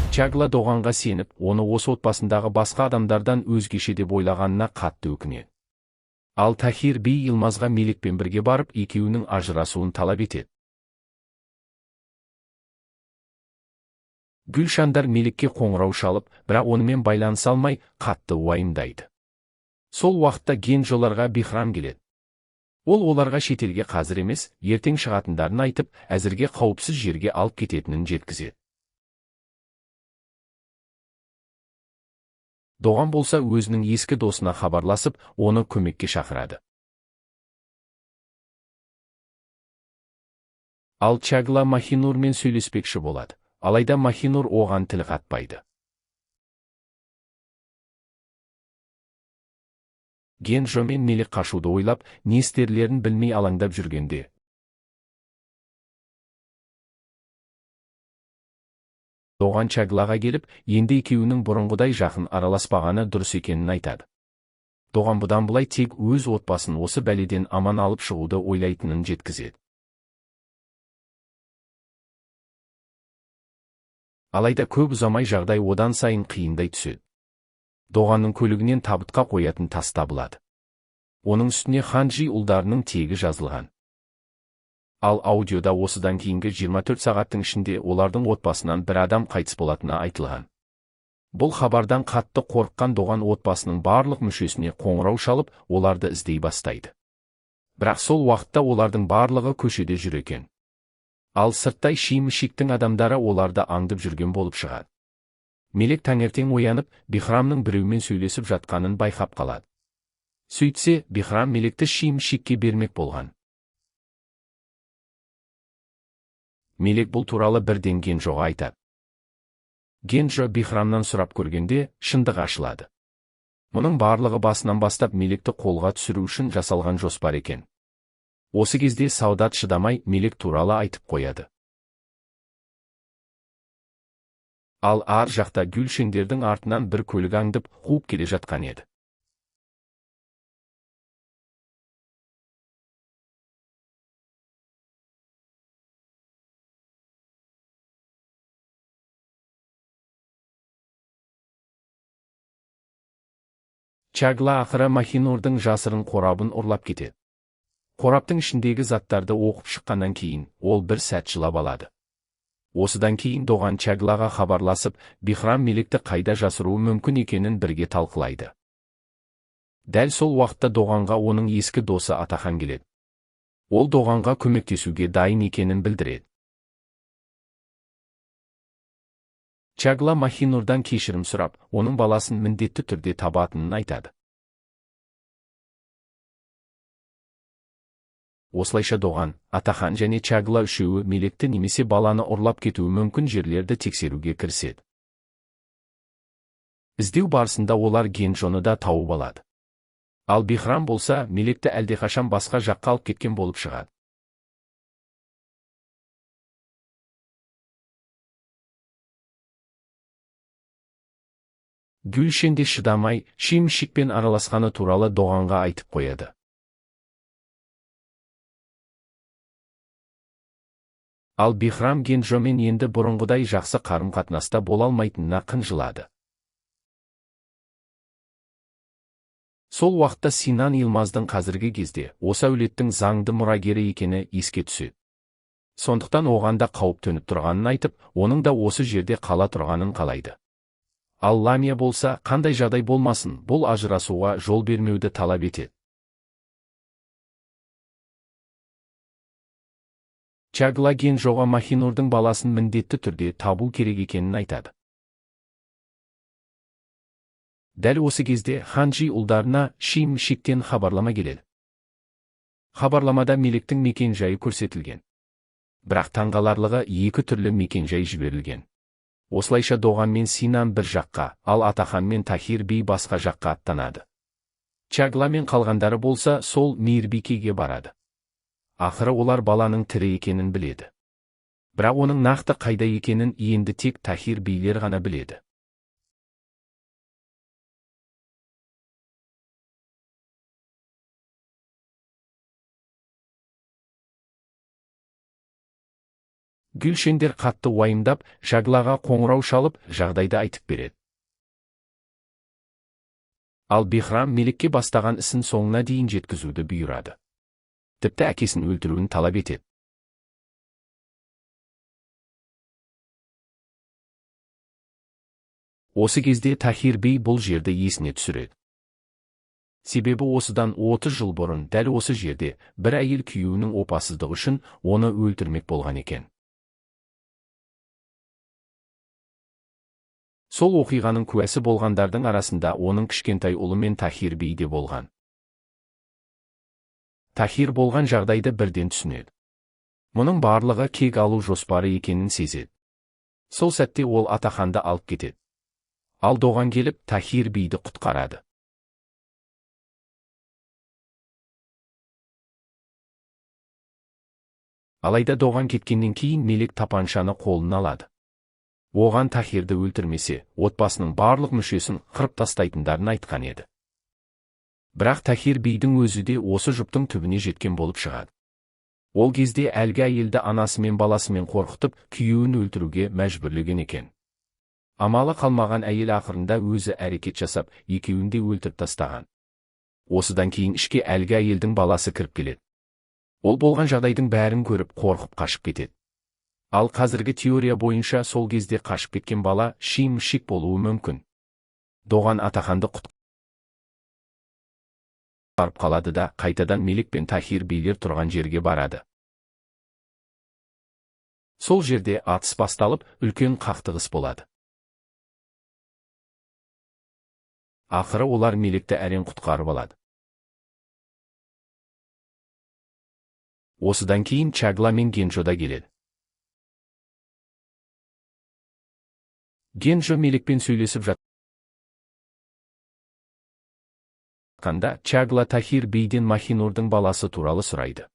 Чагла Доғанға сеніп, оны осы отбасындағы басқа адамдардан өзгеше деп ойлағанына қатты өкінеді. Ал Тахир би Йылмазға Мелекпен бірге барып, екеуінің ажырасуын талап етеді. Гүлшандар Мелекке қоңырау шалып, бірақ онымен байланыса алмай, қатты уайымдайды. Сол уақытта Кенжоларға Бихрам келеді. Ол оларға шетелге қазір емес, ертең шығатындарын айтып, әзірге қауіпсіз жерге алып кететінін жеткізеді. Доған болса өзінің ескі досына хабарласып, оны көмекке шақырады. Ал Чагла Махинурмен сөйлеспекші болады, алайда Махинур оған тіл қатпайды. Кенжо мен Мелек қашуды ойлап, не істерлерін білмей алаңдап жүргенде, Доған Чаглаға келіп, енді екеуінің бұрынғыдай жақын араласпағаны дұрыс екенін айтады. Доған бұдан бұлай тек өз отбасын осы бәледен аман алып шығуды ойлайтынын жеткізеді. Алайда көп ұзамай жағдай одан сайын қиындай түседі. Доғанның көлігінен табытқа қоятын тас табылады. Оның үстіне Ханджи ұлдарының тегі жазылған. Ал аудиода осыдан кейінгі 24 сағаттың ішінде олардың отбасынан бір адам қайтыс болатыны айтылған. Бұл хабардан қатты қорыққан Доған отбасының барлық мүшесіне қоңырау шалып, оларды іздей бастайды. Бірақ сол уақытта олардың барлығы көшеде жүр екен. Ал сырттай шиім-шиктің адамдары оларды аңдып жүрген болып шығады. Мелек таңертең оянып, Бихрамның біреумен сөйлесіп жатқанын байқап қалады. Сөйтсе, Бихрам Мелекті шиім-шикке бермек болған. Мелек бұл туралы бірден Кенжоға айтады. Кенжо Бихрамнан сұрап көргенде, шындығы ашылады. Мұның барлығы басынан бастап Мелекті қолға түсіру үшін жасалған жоспар екен. Осы кезде Саудат шыдамай Мелек туралы айтып қояды. Ал ар жақта Гүлшендердің артынан бір көлік аңдып, қуып келе жатқан еді. Чагла ақыры Махинурдың жасырын қорабын ұрлап кетеді. Қораптың ішіндегі заттарды оқып шыққаннан кейін, ол бір сәт жылап алады. Осыдан кейін Доған Чаглаға хабарласып, Бихрам Мелекті қайда жасыруы мүмкін екенін бірге талқылайды. Дәл сол уақытта Доғанға оның ескі досы Атахан келеді. Ол Доғанға көмектесуге дайын екенін білдіреді. Чагла Махинурдан кешірім сұрап, оның баласын міндетті түрде табатынын айтады. Осылайша Доған, Атахан және Чагла үшеуі Мелекті немесе баланы ұрлап кетуі мүмкін жерлерді тексеруге кіріседі. Іздеу барысында олар Кенжоны да тауып алады. Ал Бихрам болса, Мелекті әлдеқашан басқа жаққа алып кеткен болып шығады. Гүлшенде шыдамай, шиім-шикпен араласқаны туралы Доғанға айтып қояды. Ал Бихрам Кенжомен енді бұрынғыдай жақсы қарым-қатынаста бола алмайтынына қынжылады. Сол уақытта Синан Йылмаздың қазіргі кезде осы әулеттің заңды мұрагері екені еске түседі. Сондықтан оған да қауіп төніп тұрғанын айтып, оның да осы жерде қала тұрғанын қалайды. Ал Ламия болса, қандай жағдай болмасын, бұл ажырасуға жол бермеуді талап етеді. Чагла Кенжоға Махинурдың баласын міндетті түрде табу керек екенін айтады. Дәл осы кезде Ханджи ұлдарына шиім-шиктен хабарлама келеді. Хабарламада Мелектің мекен-жайы көрсетілген. Бірақ таңғаларлығы екі түрлі мекен-жай жіберілген. Осылайша Доған мен Синан бір жаққа, ал Атахан мен Тахир би басқа жаққа аттанады. Чагла мен қалғандары болса сол Мейірбикеге барады. Ақыры олар баланың тірі екенін біледі. Бірақ оның нақты қайда екенін енді тек Тахир билер ғана біледі. Гүлшендер қатты уайымдап, Жаглаға қоңырау шалып, жағдайды айтып береді. Ал Бихрам Меликке бастаған ісін соңына дейін жеткізуді бұйырады. Тіпті әкесін өлтіруін талап етеді. Осы кезде Тахир бей бұл жерді есіне түсіреді. Себебі осыдан 30 жыл бұрын дәл осы жерде бір әйел күйеуінің опасыздығы үшін оны өлтірмек болған екен. Сол оқиғаның куәсі болғандардың арасында оның кішкентай ұлы мен Тахир бей де болған. Тахир болған жағдайды бірден түсінеді. Мұның барлығы кек алу жоспары екенін сезеді. Сол сәтте ол Атаханды алып кетеді. Ал Доған келіп, Тахир бейді құтқарады. Алайда Доған кеткеннен кейін Мелик тапаншаны қолына алады. Оған Тахирді өлтірмесе, отбасының барлық мүшесін қырып тастайтындарын айтқан еді. Бірақ Тахир бейдің өзі де осы жұптың түбіне жеткен болып шығады. Ол кезде әлгі әйелді анасы мен баласымен қорқытып, күйеуін өлтіруге мәжбүрлеген екен. Амалы қалмаған әйел ақырында өзі әрекет жасап, екеуін де өлтіріп тастаған. Осыдан кейін ішке әлгі әйелдің баласы кіріп келеді. Ол болған жағдайдың бәрін көріп, қорқып қашып кетеді. Ал қазіргі теория бойынша сол кезде қашып кеткен бала Шим-Шик болуы мүмкін. Доған Атаханды құтқарып қалады да қайтадан Мелик пен Тахир бейлер тұрған жерге барады. Сол жерде атыс басталып, үлкен қақтығыс болады. Ақыры олар Меликті әрең құтқарып алады. Осыдан кейін Чагла мен Генджо да келеді. Генджо Меликпен сөйлесіп жатқанда, Чагла Тахир бейден Махинурдың баласы туралы сұрайды.